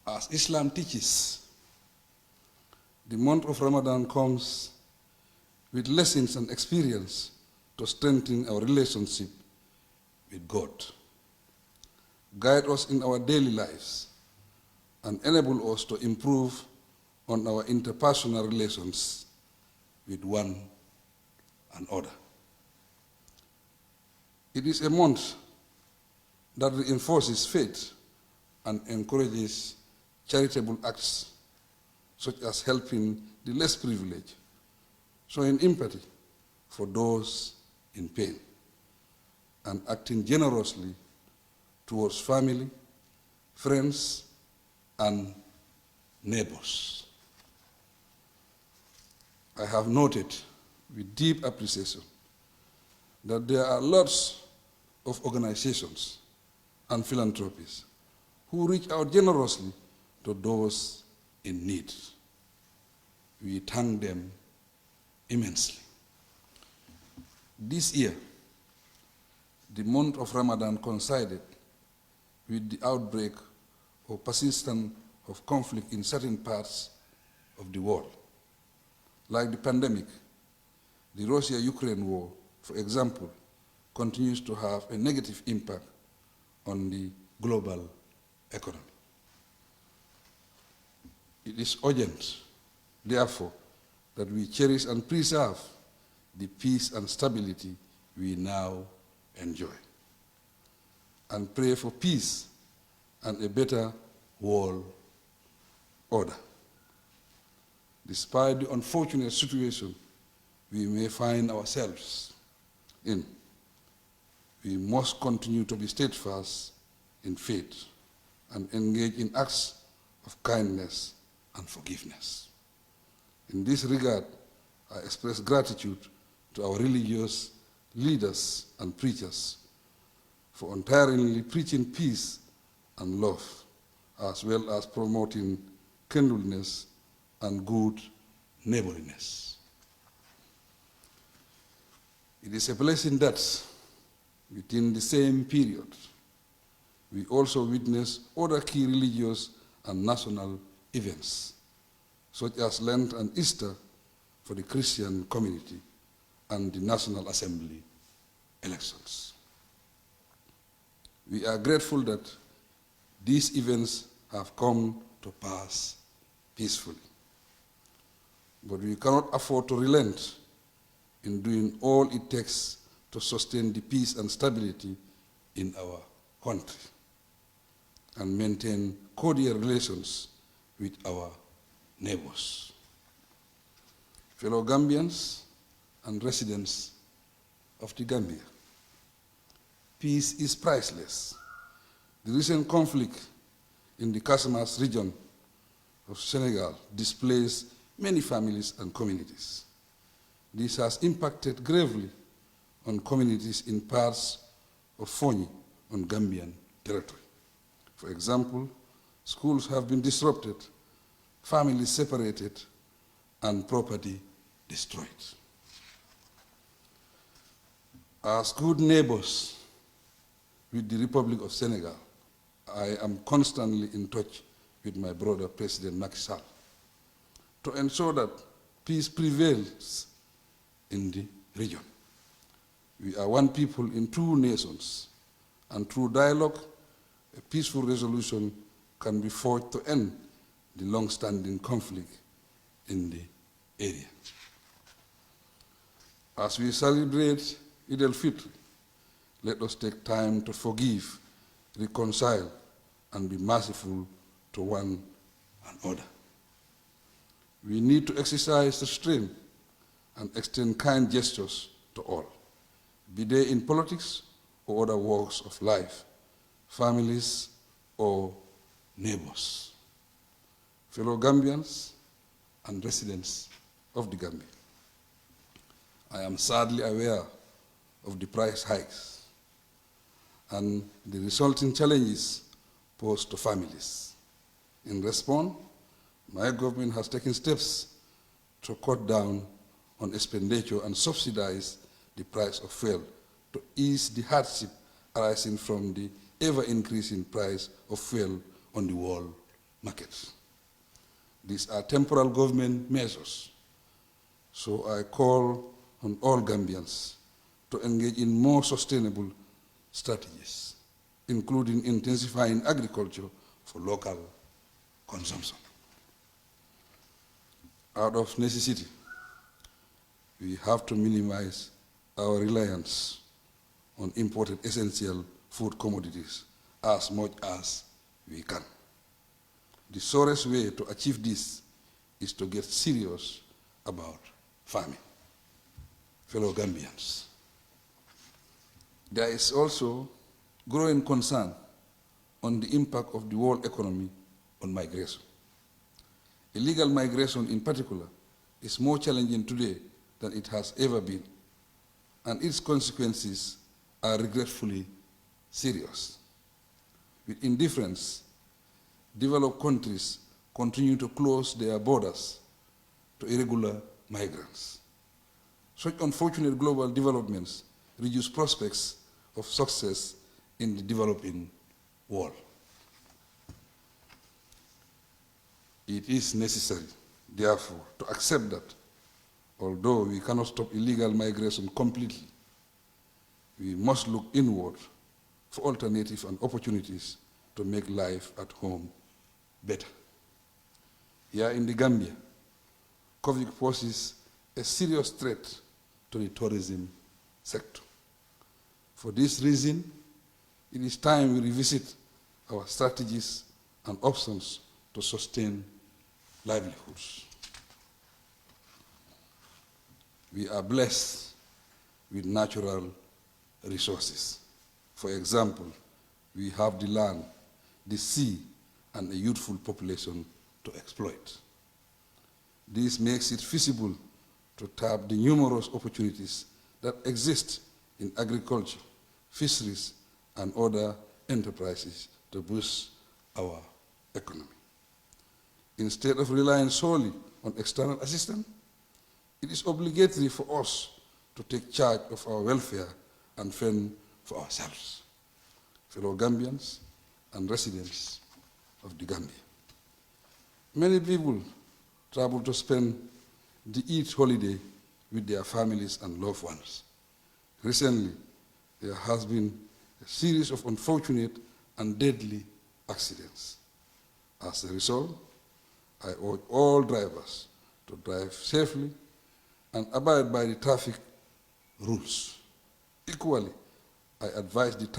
As Islam teaches, the month of Ramadan comes with lessons and experience to strengthen our relationship with God, guide us in our daily lives, and enable us to improve on our interpersonal relations with one another. It is a month that reinforces faith and encourages charitable acts such as helping the less privileged, showing empathy for those in pain, and acting generously towards family, friends, and neighbors. I have noted with deep appreciation that there are lots of organizations and philanthropies who reach out generously to those in need. We thank them immensely. This year, the month of Ramadan coincided with the outbreak or persistence of conflict in certain parts of the world. Like the pandemic, the Russia-Ukraine war, for example, continues to have a negative impact on the global economy. It is urgent, therefore, that we cherish and preserve the peace and stability we now enjoy, and pray for peace and a better world order. Despite the unfortunate situation we may find ourselves in, we must continue to be steadfast in faith and engage in acts of kindness and forgiveness. In this regard, I express gratitude to our religious leaders and preachers for untiringly preaching peace and love, as well as promoting kindredness and good neighborliness. It is a blessing that within the same period, we also witness other key religious and national events, such as Lent and Easter for the Christian community and the National Assembly elections. We are grateful that these events have come to pass peacefully. But we cannot afford to relent in doing all it takes to sustain the peace and stability in our country and maintain cordial relations with our neighbors. Fellow Gambians and residents of the Gambia, peace is priceless. The recent conflict in the Casamance region of Senegal displaced many families and communities. This has impacted gravely on communities in parts of Fonyi on Gambian territory. For example, schools have been disrupted, families separated, and property destroyed. As good neighbors with the Republic of Senegal, I am constantly in touch with my brother, President Macky Sall, to ensure that peace prevails in the region. We are one people in two nations, and through dialogue, a peaceful resolution can be forged to end the long-standing conflict in the area. As we celebrate Eid al-Fitr, let us take time to forgive, reconcile, and be merciful to one another. We need to exercise restraint and extend kind gestures to all, be they in politics or other walks of life, families or neighbors. Fellow Gambians and residents of the Gambia, I am sadly aware of the price hikes and the resulting challenges posed to families. In response, my government has taken steps to cut down on expenditure and subsidize the price of fuel to ease the hardship arising from the ever-increasing price of fuel on the world market. These are temporal government measures, so I call on all Gambians to engage in more sustainable strategies, including intensifying agriculture for local consumption. Out of necessity, we have to minimize our reliance on imported essential food commodities as much as we can. The surest way to achieve this is to get serious about farming. Fellow Gambians, there is also growing concern on the impact of the world economy on migration. Illegal migration in particular is more challenging today than it has ever been, and its consequences are regretfully serious. With indifference, developed countries continue to close their borders to irregular migrants. Such unfortunate global developments reduce prospects of success in the developing world. It is necessary, therefore, to accept that although we cannot stop illegal migration completely, we must look inward for alternatives and opportunities to make life at home better. Here in the Gambia, COVID poses a serious threat to the tourism sector. For this reason, it is time we revisit our strategies and options to sustain livelihoods. We are blessed with natural resources. For example, we have the land, the sea, and a youthful population to exploit. This makes it feasible to tap the numerous opportunities that exist in agriculture, fisheries, and other enterprises to boost our economy. Instead of relying solely on external assistance, it is obligatory for us to take charge of our welfare and fend for ourselves. Fellow Gambians and residents of the Gambia, many people travel to spend the Eid holiday with their families and loved ones. Recently, there has been a series of unfortunate and deadly accidents. As a result, I urge all drivers to drive safely and abide by the traffic rules. Equally, I advise the traffic